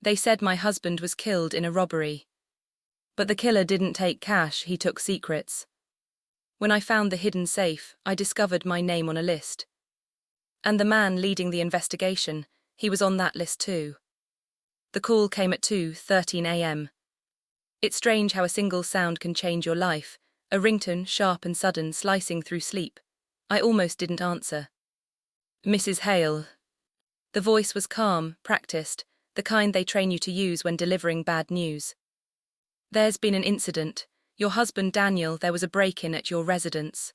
They said my husband was killed in a robbery. But the killer didn't take cash, he took secrets. When I found the hidden safe, I discovered my name on a list. And the man leading the investigation, he was on that list too. The call came at 2:13 a.m. It's strange how a single sound can change your life, a ringtone, sharp and sudden, slicing through sleep. I almost didn't answer. Mrs. Hale. The voice was calm, practiced, the kind they train you to use when delivering bad news. There's been an incident. Your husband Daniel, there was a break-in at your residence.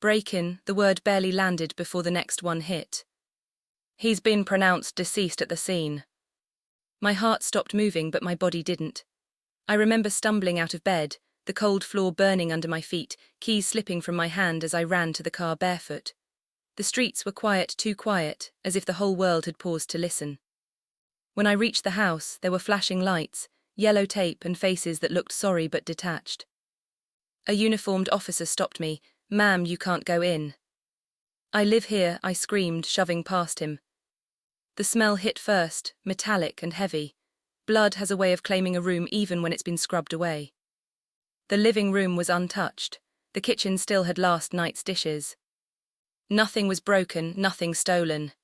Break-in, the word barely landed before the next one hit. He's been pronounced deceased at the scene. My heart stopped moving, but my body didn't. I remember stumbling out of bed, the cold floor burning under my feet, keys slipping from my hand as I ran to the car barefoot. The streets were quiet, too quiet, as if the whole world had paused to listen. When I reached the house, there were flashing lights, yellow tape and faces that looked sorry but detached. A uniformed officer stopped me. "Ma'am, you can't go in." "I live here," I screamed, shoving past him. The smell hit first, metallic and heavy. Blood has a way of claiming a room even when it's been scrubbed away. The living room was untouched. The kitchen still had last night's dishes. Nothing was broken, nothing stolen.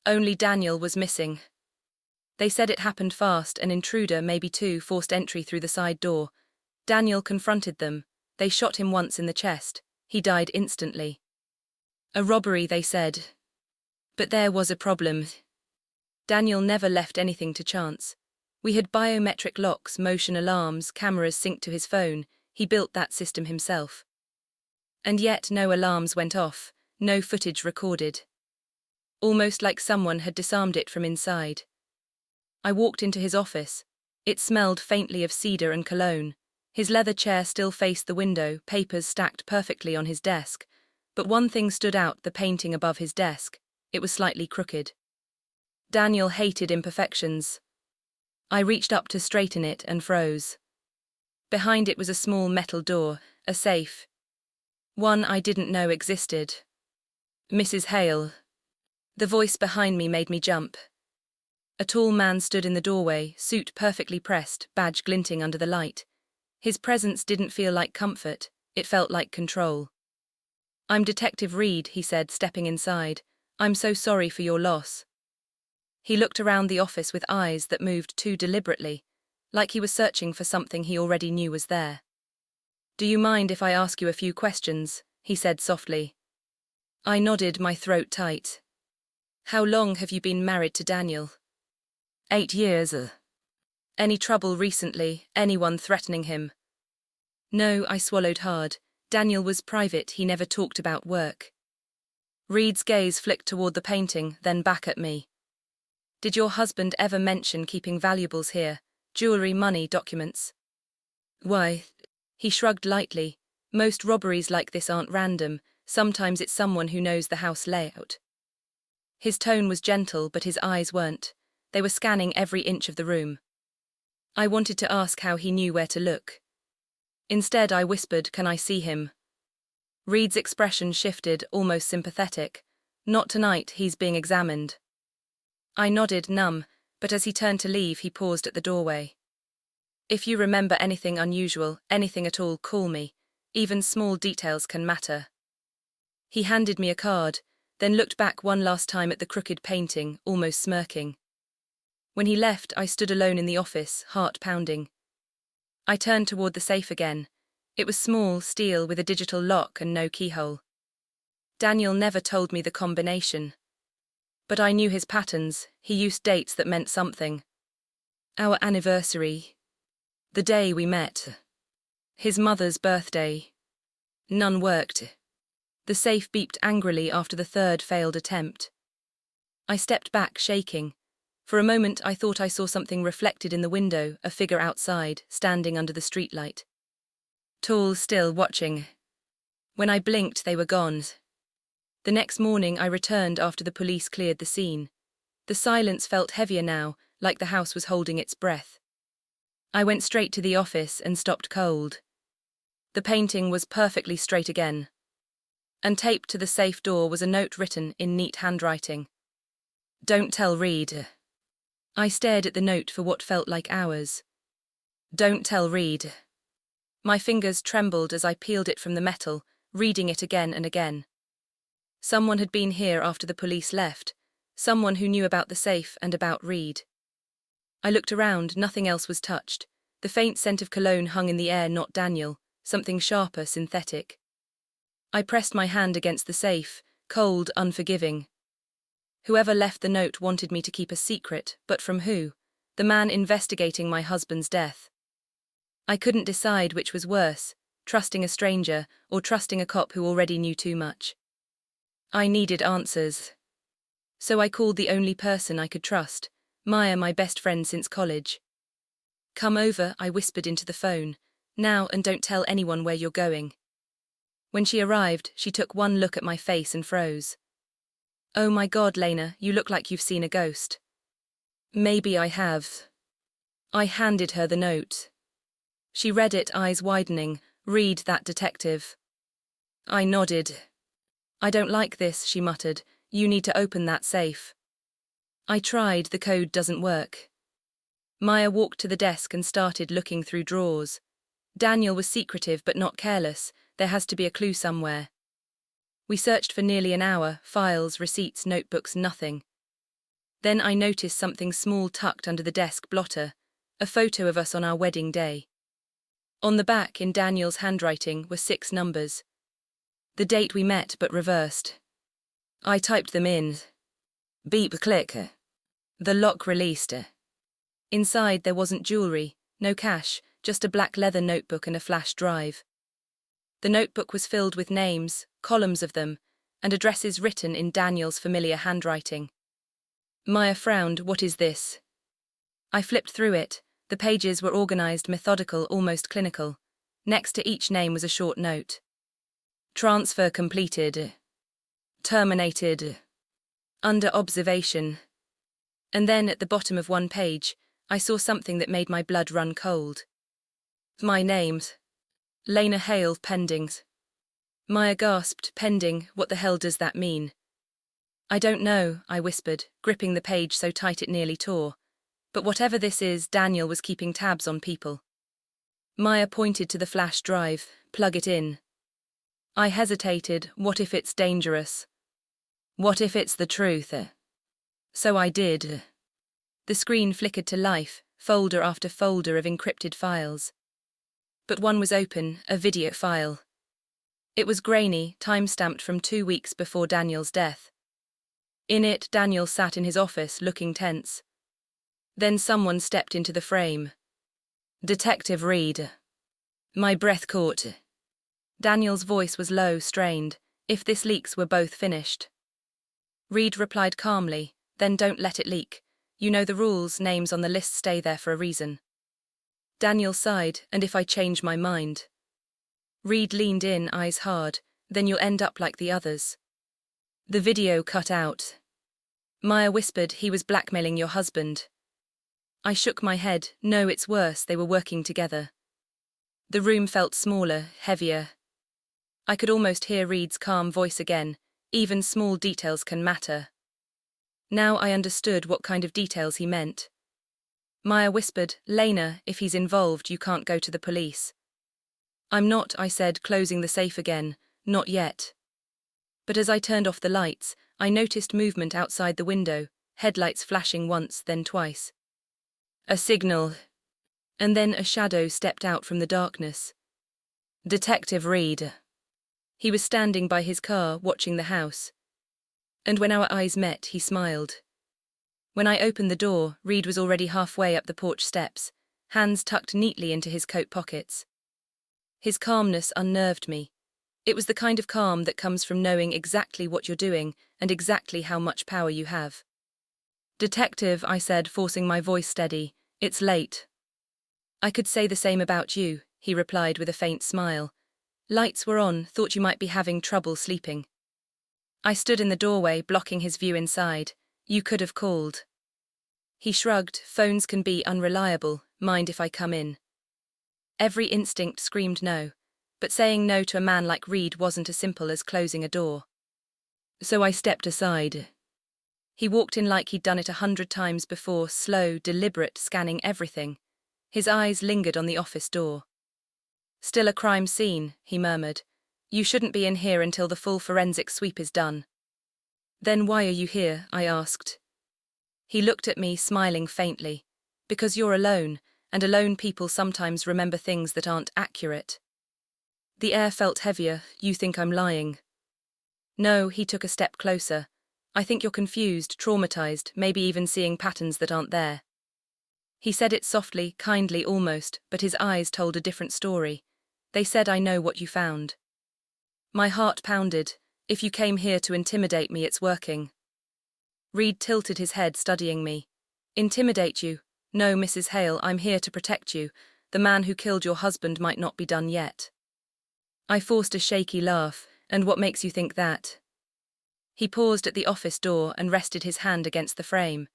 Only Daniel was missing. They said it happened fast, an intruder, maybe two, forced entry through the side door. Daniel confronted them. They shot him once in the chest. He died instantly. A robbery, they said. But there was a problem. Daniel never left anything to chance. We had biometric locks, motion alarms, cameras synced to his phone. He built that system himself. And yet no alarms went off, no footage recorded. Almost like someone had disarmed it from inside. I walked into his office. It smelled faintly of cedar and cologne. His leather chair still faced the window, papers stacked perfectly on his desk. But one thing stood out, the painting above his desk. It was slightly crooked. Daniel hated imperfections. I reached up to straighten it and froze. Behind it was a small metal door, a safe. One I didn't know existed. "Mrs. Hale." The voice behind me made me jump. A tall man stood in the doorway, suit perfectly pressed, badge glinting under the light. His presence didn't feel like comfort, it felt like control. "I'm Detective Reed," he said, stepping inside. "I'm so sorry for your loss." He looked around the office with eyes that moved too deliberately, like he was searching for something he already knew was there. "Do you mind if I ask you a few questions?" he said softly. I nodded, my throat tight. "How long have you been married to Daniel?" 8 years. Any trouble recently? Anyone threatening him? No, I swallowed hard. Daniel was private, he never talked about work. Reed's gaze flicked toward the painting, then back at me. "Did your husband ever mention keeping valuables here? Jewelry, money, documents?" "Why?" He shrugged lightly. "Most robberies like this aren't random. Sometimes it's someone who knows the house layout." His tone was gentle, but his eyes weren't. They were scanning every inch of the room. I wanted to ask how he knew where to look. Instead, I whispered, "Can I see him?" Reed's expression shifted, almost sympathetic. "Not tonight, he's being examined." I nodded, numb, but as he turned to leave, he paused at the doorway. "If you remember anything unusual, anything at all, call me. Even small details can matter." He handed me a card, then looked back one last time at the crooked painting, almost smirking. When he left, I stood alone in the office, heart pounding. I turned toward the safe again. It was small, steel, with a digital lock and no keyhole. Daniel never told me the combination. But I knew his patterns. He used dates that meant something. Our anniversary. The day we met. His mother's birthday. None worked. The safe beeped angrily after the third failed attempt. I stepped back, shaking. For a moment I thought I saw something reflected in the window, a figure outside, standing under the streetlight. Tall, still, watching. When I blinked, they were gone. The next morning I returned after the police cleared the scene. The silence felt heavier now, like the house was holding its breath. I went straight to the office and stopped cold. The painting was perfectly straight again. And taped to the safe door was a note written in neat handwriting. "Don't tell Reed." I stared at the note for what felt like hours. Don't tell Reed. My fingers trembled as I peeled it from the metal, reading it again and again. Someone had been here after the police left, someone who knew about the safe and about Reed. I looked around, nothing else was touched. The faint scent of cologne hung in the air, not Daniel, something sharper, synthetic. I pressed my hand against the safe, cold, unforgiving. Whoever left the note wanted me to keep a secret, but from who? The man investigating my husband's death. I couldn't decide which was worse, trusting a stranger or trusting a cop who already knew too much. I needed answers. So I called the only person I could trust, Maya, my best friend since college. Come over, I whispered into the phone. Now, and don't tell anyone where you're going. When she arrived, she took one look at my face and froze. Oh my God, Lena, you look like you've seen a ghost. Maybe I have. I handed her the note. She read it, eyes widening. Read that, detective. I nodded. I don't like this, she muttered. You need to open that safe. I tried, the code doesn't work. Maya walked to the desk and started looking through drawers. Daniel was secretive but not careless. There has to be a clue somewhere. We searched for nearly an hour, files, receipts, notebooks, nothing. Then I noticed something small tucked under the desk blotter, a photo of us on our wedding day. On the back, in Daniel's handwriting, were 6 numbers. The date we met, but reversed. I typed them in. Beep, click. The lock released. Inside there wasn't jewelry, no cash, just a black leather notebook and a flash drive. The notebook was filled with names, columns of them, and addresses written in Daniel's familiar handwriting. Maya frowned. What is this? I flipped through it. The pages were organized, methodical, almost clinical. Next to each name was a short note. Transfer completed. Terminated. Under observation. And then at the bottom of one page, I saw something that made my blood run cold. My name's Lena Hale, pending. Maya gasped. Pending, what the hell does that mean? I don't know, I whispered, gripping the page so tight it nearly tore. But whatever this is, Daniel was keeping tabs on people. Maya pointed to the flash drive. Plug it in. I hesitated. What if it's dangerous? What if it's the truth? So I did. The screen flickered to life, folder after folder of encrypted files. But one was open, a video file. It was grainy, time-stamped from 2 weeks before Daniel's death. In it, Daniel sat in his office, looking tense. Then someone stepped into the frame. Detective Reed. My breath caught. Daniel's voice was low, strained. If this leaks, we're both finished. Reed replied calmly, then don't let it leak. You know the rules, names on the list stay there for a reason. Daniel sighed, and if I change my mind? Reed leaned in, eyes hard. Then you'll end up like the others. The video cut out. Maya whispered, he was blackmailing your husband. I shook my head. No, it's worse, they were working together. The room felt smaller, heavier. I could almost hear Reed's calm voice again. Even small details can matter. Now I understood what kind of details he meant. Maya whispered, Lena, if he's involved, you can't go to the police. I'm not, I said, closing the safe again. Not yet. But as I turned off the lights, I noticed movement outside the window, headlights flashing once, then twice. A signal. And then a shadow stepped out from the darkness. Detective Reed. He was standing by his car, watching the house. And when our eyes met, he smiled. When I opened the door, Reed was already halfway up the porch steps, hands tucked neatly into his coat pockets. His calmness unnerved me. It was the kind of calm that comes from knowing exactly what you're doing and exactly how much power you have. Detective, I said, forcing my voice steady, it's late. I could say the same about you, he replied with a faint smile. Lights were on, thought you might be having trouble sleeping. I stood in the doorway, blocking his view inside. You could have called. He shrugged. Phones can be unreliable. Mind if I come in? Every instinct screamed no, but saying no to a man like Reed wasn't as simple as closing a door. So I stepped aside. He walked in like he'd done it 100 times before, slow, deliberate, scanning everything. His eyes lingered on the office door. "Still a crime scene," he murmured. "You shouldn't be in here until the full forensic sweep is done." "Then why are you here?" I asked. He looked at me, smiling faintly. "Because you're alone, and alone people sometimes remember things that aren't accurate." The air felt heavier. "You think I'm lying?" "No," he took a step closer. "I think you're confused, traumatized, maybe even seeing patterns that aren't there." He said it softly, kindly almost, but his eyes told a different story. "They said I know what you found." My heart pounded. "If you came here to intimidate me, it's working." Reed tilted his head, studying me. "Intimidate you? No, Mrs. Hale, I'm here to protect you. The man who killed your husband might not be done yet." I forced a shaky laugh. "And what makes you think that?" He paused at the office door and rested his hand against the frame.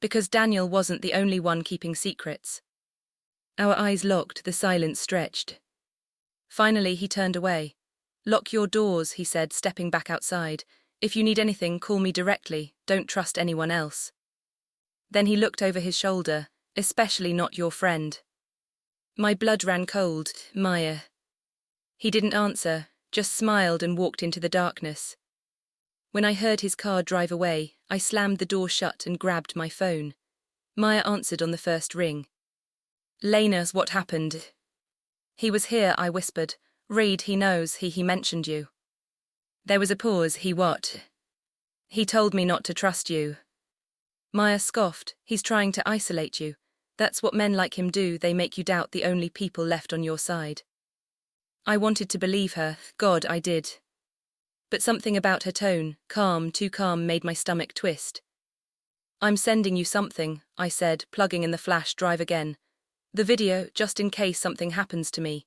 "Because Daniel wasn't the only one keeping secrets." Our eyes locked, the silence stretched. Finally, he turned away. "Lock your doors," he said, stepping back outside. "If you need anything, call me directly. Don't trust anyone else." Then he looked over his shoulder. "Especially not your friend." My blood ran cold. "Maya." He didn't answer, just smiled and walked into the darkness. When I heard his car drive away, I slammed the door shut and grabbed my phone. Maya answered on the first ring. "Lena's, what happened?" "He was here," I whispered. "Reed, he knows, he mentioned you." There was a pause. "He what?" "He told me not to trust you." Maya scoffed. "He's trying to isolate you. That's what men like him do, they make you doubt the only people left on your side." I wanted to believe her. God, I did. But something about her tone, calm, too calm, made my stomach twist. "I'm sending you something," I said, plugging in the flash drive again. "The video, just in case something happens to me."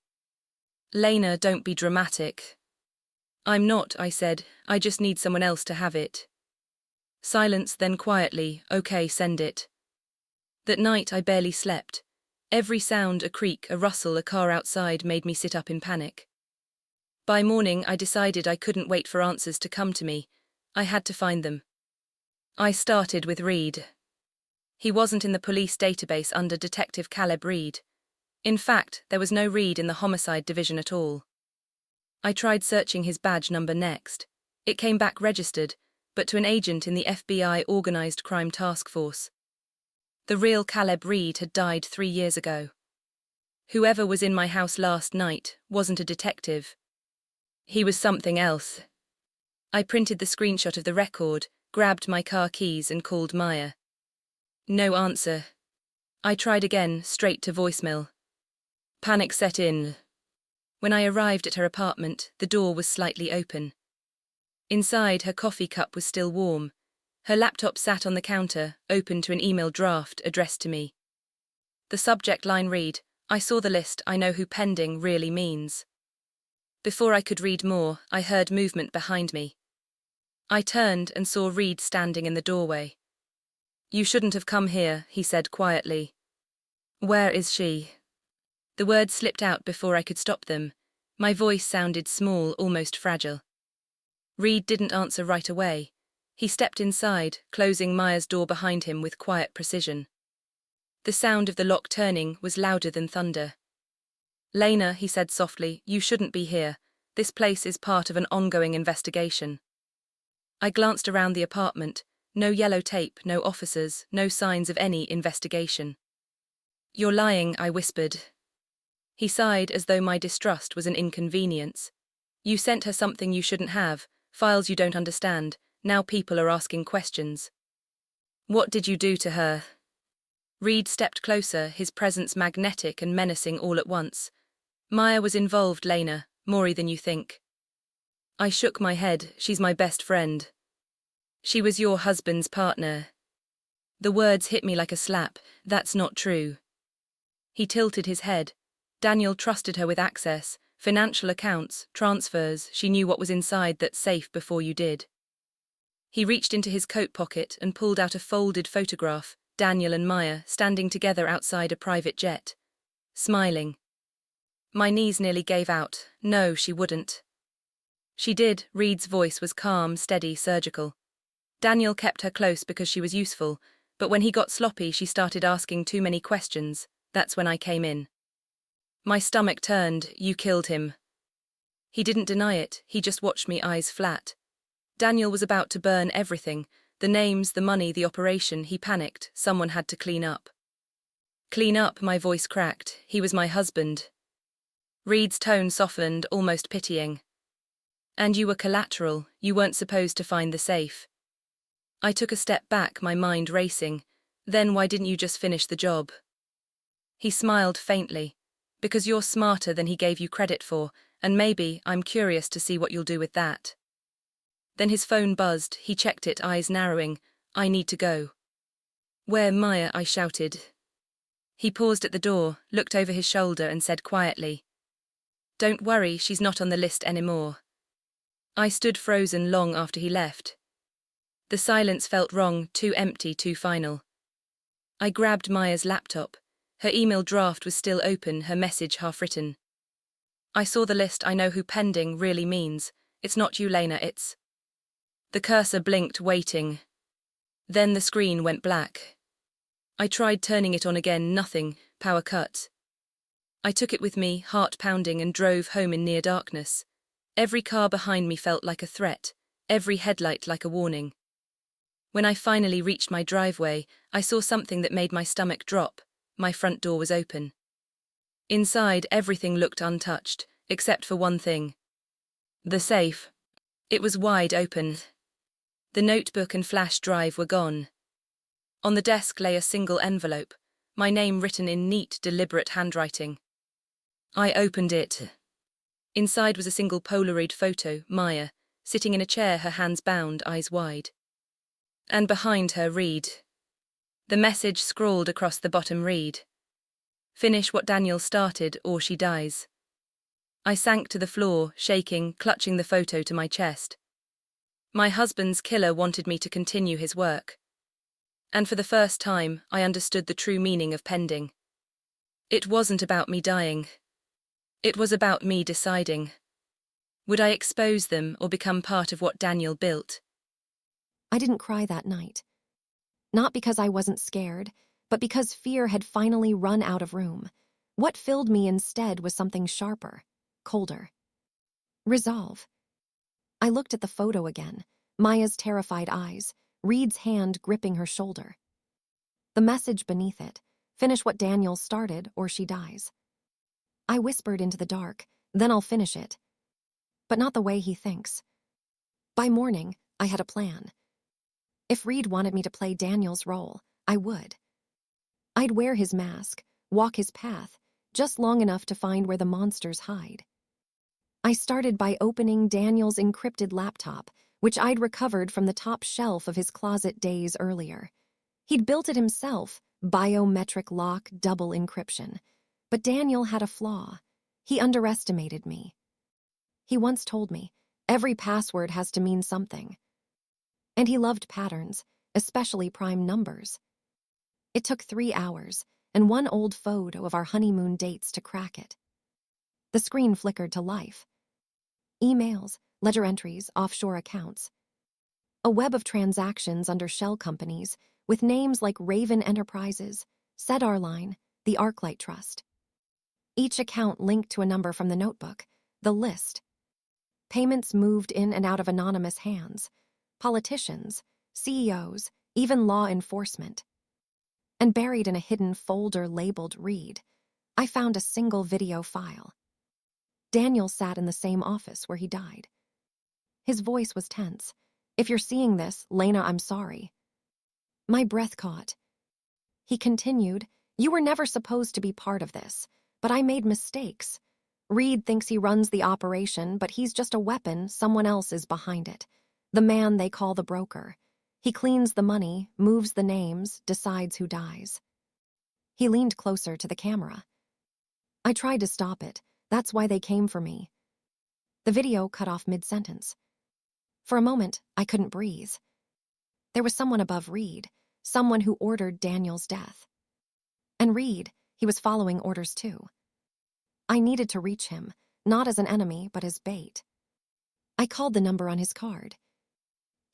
"Lena, don't be dramatic." "I'm not," I said. "I just need someone else to have it." Silence, then quietly, "Okay, send it." That night I barely slept. Every sound, a creak, a rustle, a car outside, made me sit up in panic. By morning, I decided I couldn't wait for answers to come to me. I had to find them. I started with Reed. He wasn't in the police database under Detective Caleb Reed. In fact, there was no Reed in the homicide division at all. I tried searching his badge number next. It came back registered, but to an agent in the FBI Organized Crime Task Force. The real Caleb Reed had died 3 years ago. Whoever was in my house last night wasn't a detective. He was something else. I printed the screenshot of the record, grabbed my car keys and called Maya. No answer. I tried again, straight to voicemail. Panic set in. When I arrived at her apartment, the door was slightly open. Inside, her coffee cup was still warm. Her laptop sat on the counter, open to an email draft addressed to me. The subject line read, "I saw the list, I know who pending really means." Before I could read more, I heard movement behind me. I turned and saw Reed standing in the doorway. "You shouldn't have come here," he said quietly. "Where is she?" The words slipped out before I could stop them. My voice sounded small, almost fragile. Reed didn't answer right away. He stepped inside, closing Maya's door behind him with quiet precision. The sound of the lock turning was louder than thunder. "Lena," he said softly, "you shouldn't be here. This place is part of an ongoing investigation." I glanced around the apartment. No yellow tape, no officers, no signs of any investigation. "You're lying," I whispered. He sighed as though my distrust was an inconvenience. "You sent her something you shouldn't have, files you don't understand. Now people are asking questions." "What did you do to her?" Reed stepped closer, his presence magnetic and menacing all at once. "Maya was involved, Lena, more than you think." I shook my head. "She's my best friend." "She was your husband's partner." The words hit me like a slap. "That's not true." He tilted his head. "Daniel trusted her with access, financial accounts, transfers. She knew what was inside that's safe before you did." He reached into his coat pocket and pulled out a folded photograph, Daniel and Maya standing together outside a private jet, smiling. My knees nearly gave out. "No, she wouldn't." "She did." Reed's voice was calm, steady, surgical. Daniel kept her close because she was useful, but when he got sloppy, she started asking too many questions. That's when I came in. My stomach turned. You killed him. He didn't deny it, he just watched me, eyes flat. Daniel was about to burn everything. The names, the money, the operation. He panicked. Someone had to clean up. Clean up, my voice cracked. He was my husband. Reed's tone softened, almost pitying. And you were collateral. You weren't supposed to find the safe. I took a step back, my mind racing. Then why didn't you just finish the job? He smiled faintly. Because you're smarter than he gave you credit for, and maybe I'm curious to see what you'll do with that. Then his phone buzzed. He checked it, eyes narrowing. I need to go. Where, Maya? I shouted. He paused at the door, looked over his shoulder and said quietly, Don't worry, she's not on the list anymore. I stood frozen long after he left. The silence felt wrong, too empty, too final. I grabbed Maya's laptop. Her email draft was still open, her message half-written. I saw the list. I know who pending really means. It's not you, Lena, it's... The cursor blinked, waiting. Then the screen went black. I tried turning it on again, nothing, power cut. I took it with me, heart pounding, and drove home in near darkness. Every car behind me felt like a threat, every headlight like a warning. When I finally reached my driveway, I saw something that made my stomach drop. My front door was open. Inside, everything looked untouched, except for one thing. The safe. It was wide open. The notebook and flash drive were gone. On the desk lay a single envelope, my name written in neat, deliberate handwriting. I opened it. Inside was a single Polaroid photo, Maya, sitting in a chair, her hands bound, eyes wide. And behind her, Reed. The message scrawled across the bottom read, Finish what Daniel started or she dies. I sank to the floor, shaking, clutching the photo to my chest. My husband's killer wanted me to continue his work. And for the first time, I understood the true meaning of pending. It wasn't about me dying. It was about me deciding. Would I expose them or become part of what Daniel built? I didn't cry that night. Not because I wasn't scared, but because fear had finally run out of room. What filled me instead was something sharper, colder. Resolve. I looked at the photo again, Maya's terrified eyes, Reed's hand gripping her shoulder. The message beneath it, finish what Daniel started or she dies. I whispered into the dark, then I'll finish it. But not the way he thinks. By morning, I had a plan. If Reed wanted me to play Daniel's role, I would. I'd wear his mask, walk his path, just long enough to find where the monsters hide. I started by opening Daniel's encrypted laptop, which I'd recovered from the top shelf of his closet days earlier. He'd built it himself, biometric lock, double encryption. But Daniel had a flaw. He underestimated me. He once told me, every password has to mean something. And he loved patterns, especially prime numbers. It took 3 hours and one old photo of our honeymoon dates to crack it. The screen flickered to life. Emails, ledger entries, offshore accounts. A web of transactions under shell companies with names like Raven Enterprises, Cedar Line, the Arclight Trust. Each account linked to a number from the notebook, the list. Payments moved in and out of anonymous hands. Politicians, CEOs, even law enforcement. And buried in a hidden folder labeled Reed, I found a single video file. Daniel sat in the same office where he died. His voice was tense. If you're seeing this, Lena, I'm sorry. My breath caught. He continued, you were never supposed to be part of this, but I made mistakes. Reed thinks he runs the operation, but he's just a weapon, someone else is behind it. The man they call the broker. He cleans the money, moves the names, decides who dies. He leaned closer to the camera. I tried to stop it. That's why they came for me. The video cut off mid-sentence. For a moment, I couldn't breathe. There was someone above Reed, someone who ordered Daniel's death. And Reed, he was following orders too. I needed to reach him, not as an enemy, but as bait. I called the number on his card.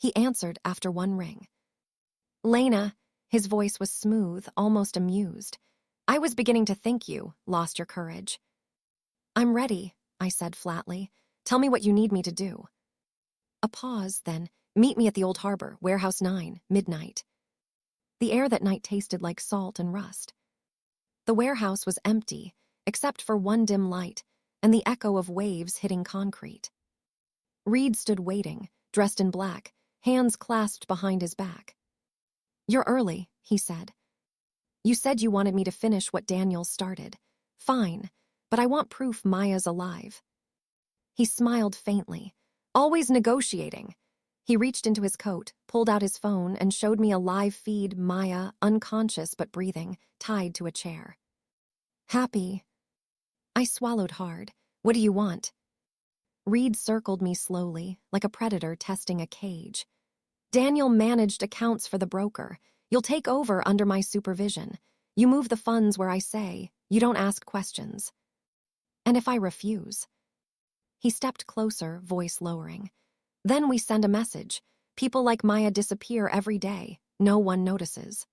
He answered after one ring. Lena, his voice was smooth, almost amused. I was beginning to think you lost your courage. I'm ready, I said flatly. Tell me what you need me to do. A pause, then, meet me at the old harbor, warehouse 9, midnight. The air that night tasted like salt and rust. The warehouse was empty, except for one dim light and the echo of waves hitting concrete. Reed stood waiting, dressed in black, hands clasped behind his back. You're early, he said. You said you wanted me to finish what Daniel started. Fine, but I want proof Maya's alive. He smiled faintly. Always negotiating. He reached into his coat, pulled out his phone, and showed me a live feed Maya, unconscious but breathing, tied to a chair. Happy. I swallowed hard. What do you want? Reed circled me slowly, like a predator testing a cage. Daniel managed accounts for the broker. You'll take over under my supervision. You move the funds where I say. You don't ask questions. And if I refuse? He stepped closer, voice lowering. Then we send a message. People like Maya disappear every day. No one notices.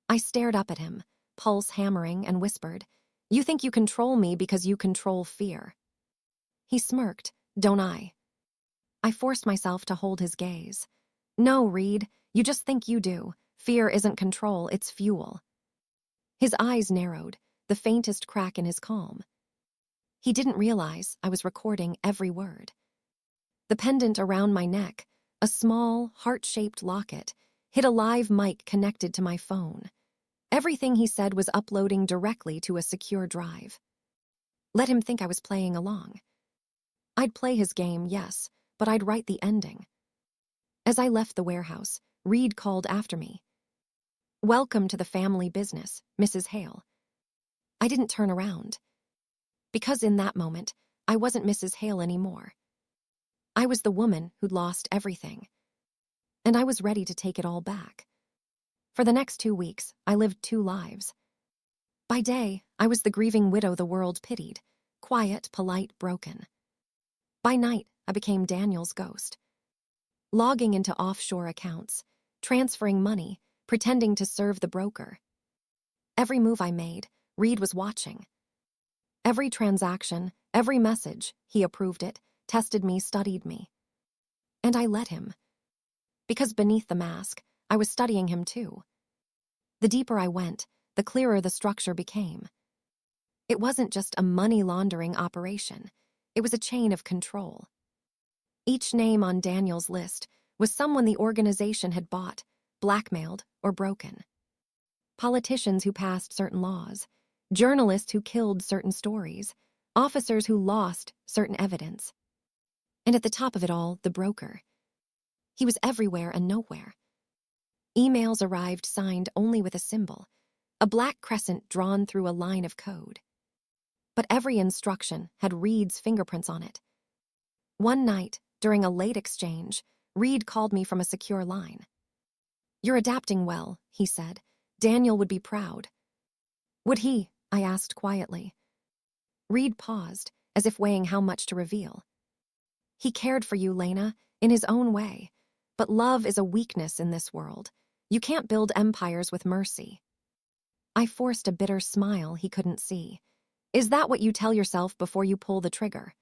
I stared up at him, pulse hammering, and whispered, You think you control me because you control fear. He smirked, Don't I? I forced myself to hold his gaze. No, Reed, you just think you do. Fear isn't control, it's fuel. His eyes narrowed, the faintest crack in his calm. He didn't realize I was recording every word. The pendant around my neck, a small, heart-shaped locket, hid a live mic connected to my phone. Everything he said was uploading directly to a secure drive. Let him think I was playing along. I'd play his game, yes, but I'd write the ending. As I left the warehouse, Reed called after me. Welcome to the family business, Mrs. Hale. I didn't turn around. Because in that moment, I wasn't Mrs. Hale anymore. I was the woman who'd lost everything. And I was ready to take it all back. For the next 2 weeks, I lived 2 lives. By day, I was the grieving widow the world pitied, quiet, polite, broken. By night, I became Daniel's ghost. Logging into offshore accounts, transferring money, pretending to serve the broker. Every move I made, Reed was watching. Every transaction, every message, he approved it, tested me, studied me. And I let him. Because beneath the mask, I was studying him too. The deeper I went, the clearer the structure became. It wasn't just a money laundering operation. It was a chain of control. Each name on Daniel's list was someone the organization had bought, blackmailed, or broken. Politicians who passed certain laws, journalists who killed certain stories, officers who lost certain evidence. And at the top of it all, the broker. He was everywhere and nowhere. Emails arrived signed only with a symbol, a black crescent drawn through a line of code. But every instruction had Reed's fingerprints on it. One night, during a late exchange, Reed called me from a secure line. You're adapting well, he said. Daniel would be proud. Would he? I asked quietly. Reed paused, as if weighing how much to reveal. He cared for you, Lena, in his own way. But love is a weakness in this world. You can't build empires with mercy. I forced a bitter smile he couldn't see. Is that what you tell yourself before you pull the trigger?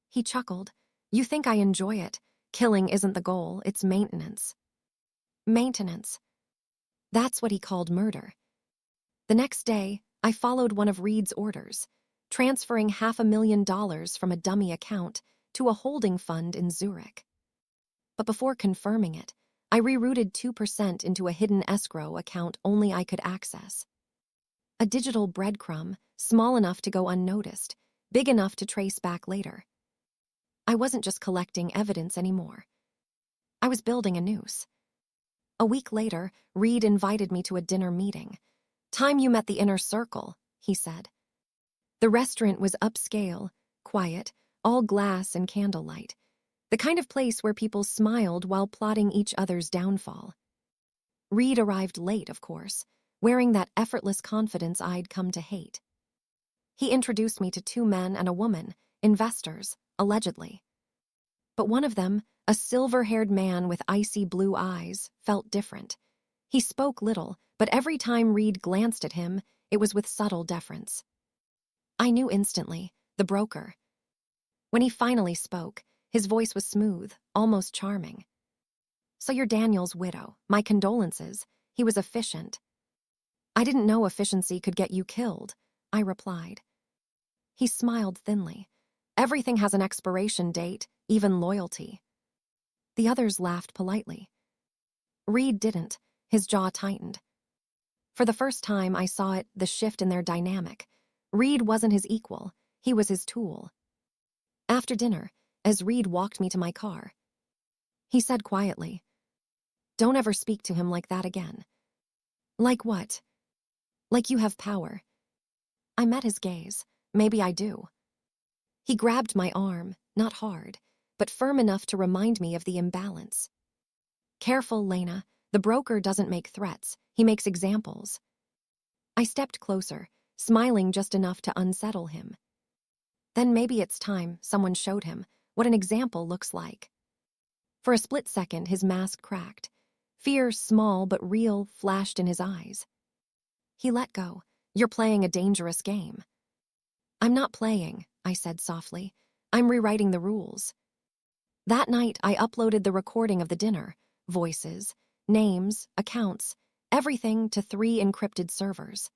He chuckled. You think I enjoy it. Killing isn't the goal, it's maintenance. Maintenance. That's what he called murder. The next day, I followed one of Reed's orders, transferring $500,000 from a dummy account to a holding fund in Zurich. But before confirming it, I rerouted 2% into a hidden escrow account only I could access. A digital breadcrumb, small enough to go unnoticed, big enough to trace back later. I wasn't just collecting evidence anymore. I was building a noose. A week later, Reed invited me to a dinner meeting. Time you met the inner circle, he said. The restaurant was upscale, quiet, all glass and candlelight. The kind of place where people smiled while plotting each other's downfall. Reed arrived late, of course, wearing that effortless confidence I'd come to hate. He introduced me to 2 men and a woman, investors, allegedly. But one of them, A silver-haired man with icy blue eyes, felt different. He spoke little, but every time Reed glanced at him, it was with subtle deference. I knew instantly, the broker. When he finally spoke, his voice was smooth, almost charming. "So you're Daniel's widow. My condolences." He was efficient. "I didn't know efficiency could get you killed," I replied. He smiled thinly. "Everything has an expiration date, even loyalty." The others laughed politely. Reed didn't. His jaw tightened. For the first time, I saw the shift in their dynamic. Reed wasn't his equal. He was his tool. After dinner, as Reed walked me to my car, he said quietly, "Don't ever speak to him like that again." "Like what?" "Like you have power." I met his gaze. "Maybe I do." He grabbed my arm, not hard, but firm enough to remind me of the imbalance. "Careful, Lena. The broker doesn't make threats. He makes examples." I stepped closer, smiling just enough to unsettle him. Then maybe it's time someone showed him what an example looks like. For a split second, his mask cracked. Fear, small but real, flashed in his eyes. He let go. "You're playing a dangerous game." "I'm not playing," I said softly. "I'm rewriting the rules." That night, I uploaded the recording of the dinner, voices, names, accounts, everything to 3 encrypted servers.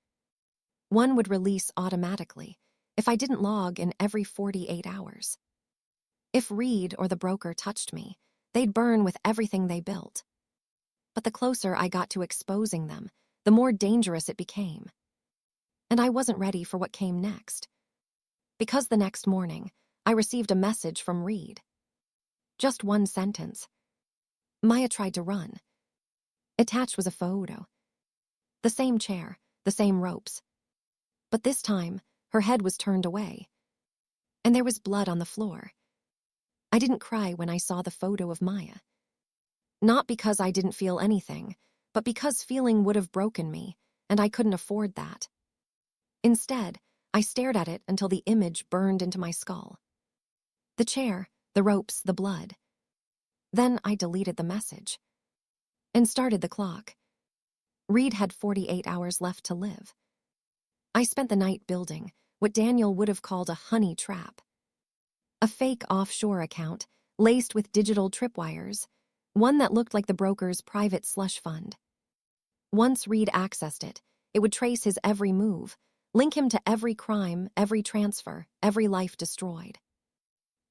One would release automatically if I didn't log in every 48 hours. If Reed or the broker touched me, they'd burn with everything they built. But the closer I got to exposing them, the more dangerous it became. And I wasn't ready for what came next. Because the next morning, I received a message from Reed. Just one sentence. "Maya tried to run." Attached was a photo. The same chair, the same ropes. But this time, her head was turned away. And there was blood on the floor. I didn't cry when I saw the photo of Maya. Not because I didn't feel anything, but because feeling would have broken me, and I couldn't afford that. Instead, I stared at it until the image burned into my skull. The chair, the ropes, the blood. Then I deleted the message. And started the clock. Reed had 48 hours left to live. I spent the night building what Daniel would have called a honey trap. A fake offshore account, laced with digital tripwires, one that looked like the broker's private slush fund. Once Reed accessed it, it would trace his every move, link him to every crime, every transfer, every life destroyed.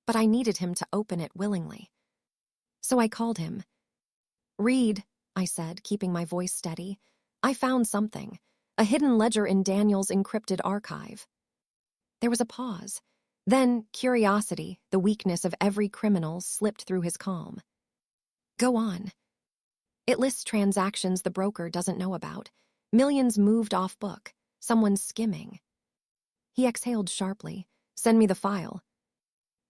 But I needed him to open it willingly. So I called him. "Reed," I said, keeping my voice steady, "I found something, a hidden ledger in Daniel's encrypted archive." There was a pause. Then curiosity, the weakness of every criminal, slipped through his calm. "Go on." "It lists transactions the broker doesn't know about. Millions moved off book. Someone's skimming." He exhaled sharply. "Send me the file."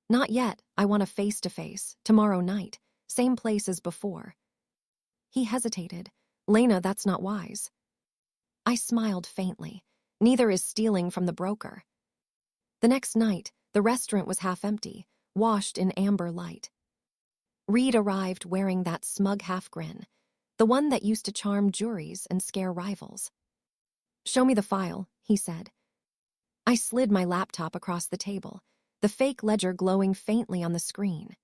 "Not yet. I want a face-to-face, tomorrow night, same place as before." He hesitated. "Lena, that's not wise." I smiled faintly. Neither is stealing from the broker. The next night, the restaurant was half empty, washed in amber light. Reed arrived wearing that smug half-grin, the one that used to charm juries and scare rivals. "Show me the file," he said. I slid my laptop across the table, the fake ledger glowing faintly on the screen.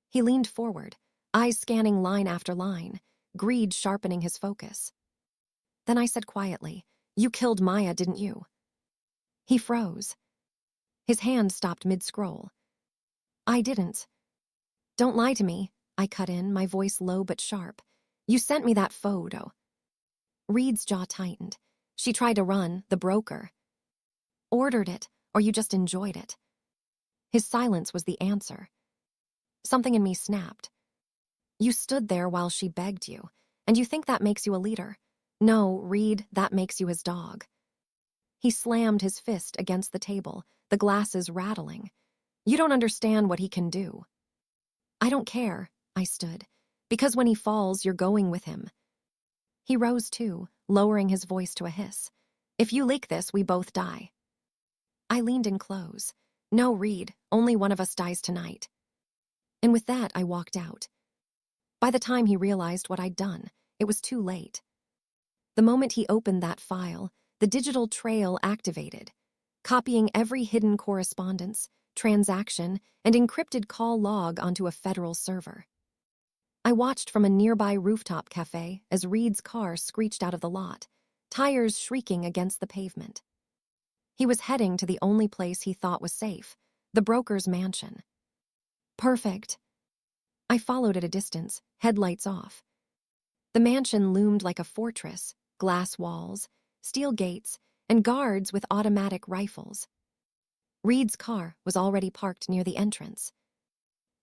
He leaned forward, eyes scanning line after line, greed sharpening his focus. Then I said quietly, "You killed Maya, didn't you?" He froze. His hand stopped mid-scroll. "I didn't." "Don't lie to me," I cut in, my voice low but sharp. "You sent me that photo." Reed's jaw tightened. "She tried to run, the broker." "Ordered it, or you just enjoyed it?" His silence was the answer. Something in me snapped. "You stood there while she begged you, and you think that makes you a leader. No, Reed, that makes you his dog." He slammed his fist against the table, the glasses rattling. "You don't understand what he can do." "I don't care," I stood, "because when he falls, you're going with him." He rose too, lowering his voice to a hiss. "If you leak this, we both die." I leaned in close. "No, Reed, only one of us dies tonight." And with that, I walked out. By the time he realized what I'd done, it was too late. The moment he opened that file, the digital trail activated, copying every hidden correspondence, transaction, and encrypted call log onto a federal server. I watched from a nearby rooftop cafe as Reed's car screeched out of the lot, tires shrieking against the pavement. He was heading to the only place he thought was safe, the broker's mansion. Perfect. I followed at a distance, headlights off. The mansion loomed like a fortress, glass walls, steel gates, and guards with automatic rifles. Reed's car was already parked near the entrance.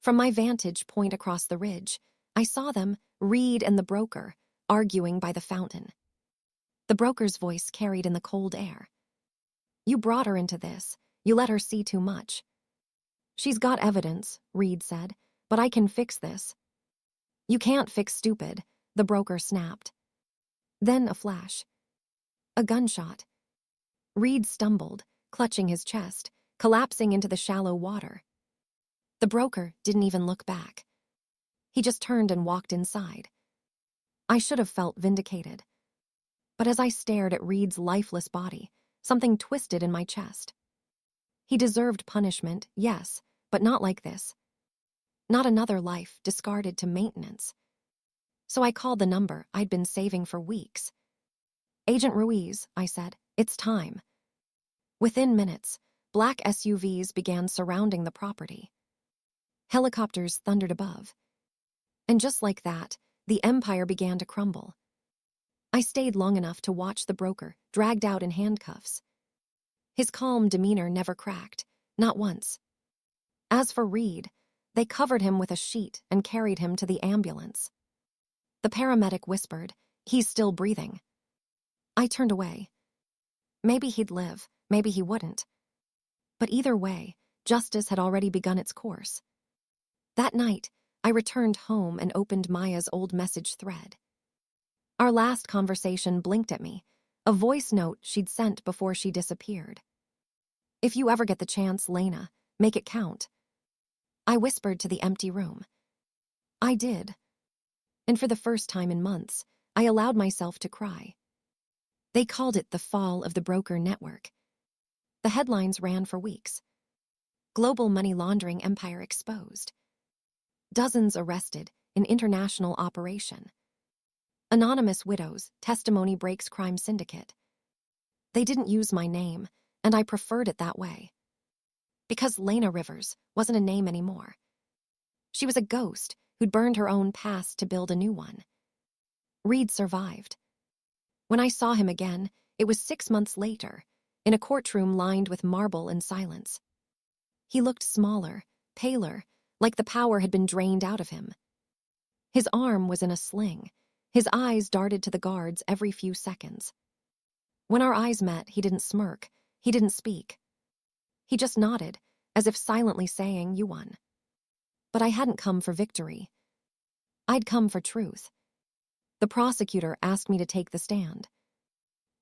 From my vantage point across the ridge, I saw them, Reed and the broker, arguing by the fountain. The broker's voice carried in the cold air. "You brought her into this. You let her see too much." "She's got evidence," Reed said, "but I can fix this." "You can't fix stupid," the broker snapped. Then a flash. A gunshot. Reed stumbled, clutching his chest, collapsing into the shallow water. The broker didn't even look back. He just turned and walked inside. I should have felt vindicated. But as I stared at Reed's lifeless body, something twisted in my chest. He deserved punishment, yes, but not like this. Not another life discarded to maintenance. So I called the number I'd been saving for weeks. "Agent Ruiz," I said, "it's time." Within minutes, black SUVs began surrounding the property. Helicopters thundered above. And just like that, the empire began to crumble. I stayed long enough to watch the broker dragged out in handcuffs. His calm demeanor never cracked, not once. As for Reed, they covered him with a sheet and carried him to the ambulance. The paramedic whispered, "He's still breathing." I turned away. Maybe he'd live, maybe he wouldn't. But either way, justice had already begun its course. That night, I returned home and opened Maya's old message thread. Our last conversation blinked at me, a voice note she'd sent before she disappeared. "If you ever get the chance, Lena, make it count." I whispered to the empty room. I did. And for the first time in months, I allowed myself to cry. They called it the fall of the broker network. The headlines ran for weeks. Global money laundering empire exposed. Dozens arrested in international operation. Anonymous widows, testimony breaks crime syndicate. They didn't use my name, and I preferred it that way. Because Lena Rivers wasn't a name anymore. She was a ghost who'd burned her own past to build a new one. Reed survived. When I saw him again, it was 6 months later, in a courtroom lined with marble and silence. He looked smaller, paler, like the power had been drained out of him. His arm was in a sling. His eyes darted to the guards every few seconds. When our eyes met, he didn't smirk. He didn't speak. He just nodded, as if silently saying, "You won." But I hadn't come for victory. I'd come for truth. The prosecutor asked me to take the stand.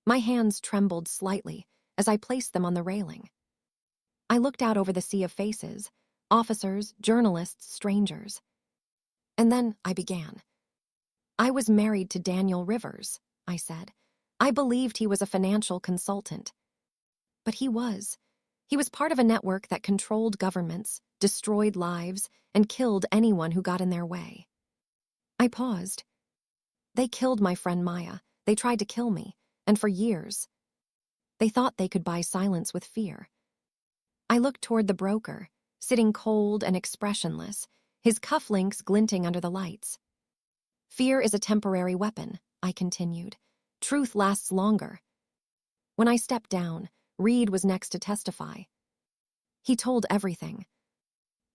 My hands trembled slightly as I placed them on the railing. I looked out over the sea of faces, officers, journalists, strangers. And then I began. "I was married to Daniel Rivers," I said. "I believed he was a financial consultant. But he was. He was part of a network that controlled governments, destroyed lives, and killed anyone who got in their way." I paused. "They killed my friend Maya. They tried to kill me, and for years. They thought they could buy silence with fear." I looked toward the broker, sitting cold and expressionless, his cufflinks glinting under the lights. "Fear is a temporary weapon," I continued. "Truth lasts longer." When I stepped down, Reed was next to testify. He told everything.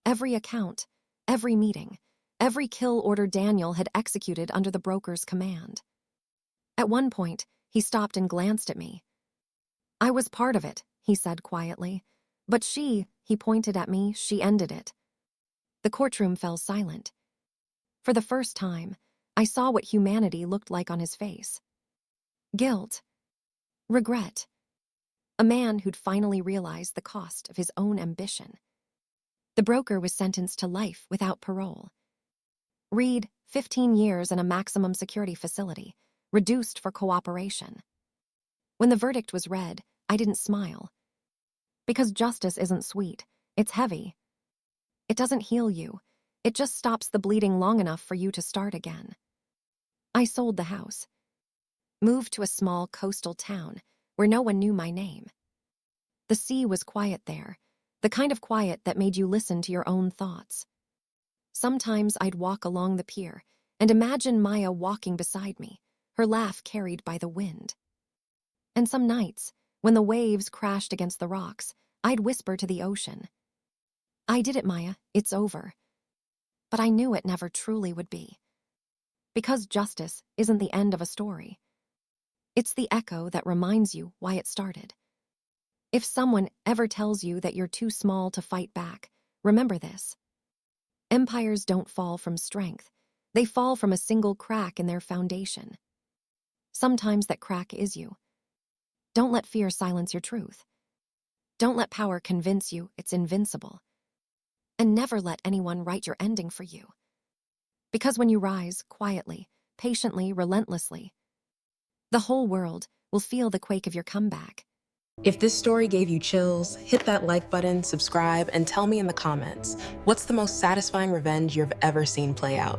Every account, every meeting, every kill order Daniel had executed under the broker's command. At one point, he stopped and glanced at me. "I was part of it," he said quietly. "But he pointed at me, she ended it." The courtroom fell silent. For the first time, I saw what humanity looked like on his face. Guilt. Regret. A man who'd finally realized the cost of his own ambition. The broker was sentenced to life without parole. Reed, 15 years in a maximum security facility, reduced for cooperation. When the verdict was read, I didn't smile. Because justice isn't sweet, it's heavy. It doesn't heal you. It just stops the bleeding long enough for you to start again. I sold the house. Moved to a small coastal town where no one knew my name. The sea was quiet there, the kind of quiet that made you listen to your own thoughts. Sometimes I'd walk along the pier and imagine Maya walking beside me, her laugh carried by the wind. And some nights, when the waves crashed against the rocks, I'd whisper to the ocean, "I did it, Maya, it's over." But I knew it never truly would be. Because justice isn't the end of a story. It's the echo that reminds you why it started. If someone ever tells you that you're too small to fight back, remember this. Empires don't fall from strength. They fall from a single crack in their foundation. Sometimes that crack is you. Don't let fear silence your truth. Don't let power convince you it's invincible. And never let anyone write your ending for you. Because when you rise quietly, patiently, relentlessly, the whole world will feel the quake of your comeback. If this story gave you chills, hit that like button, subscribe, and tell me in the comments, what's the most satisfying revenge you've ever seen play out?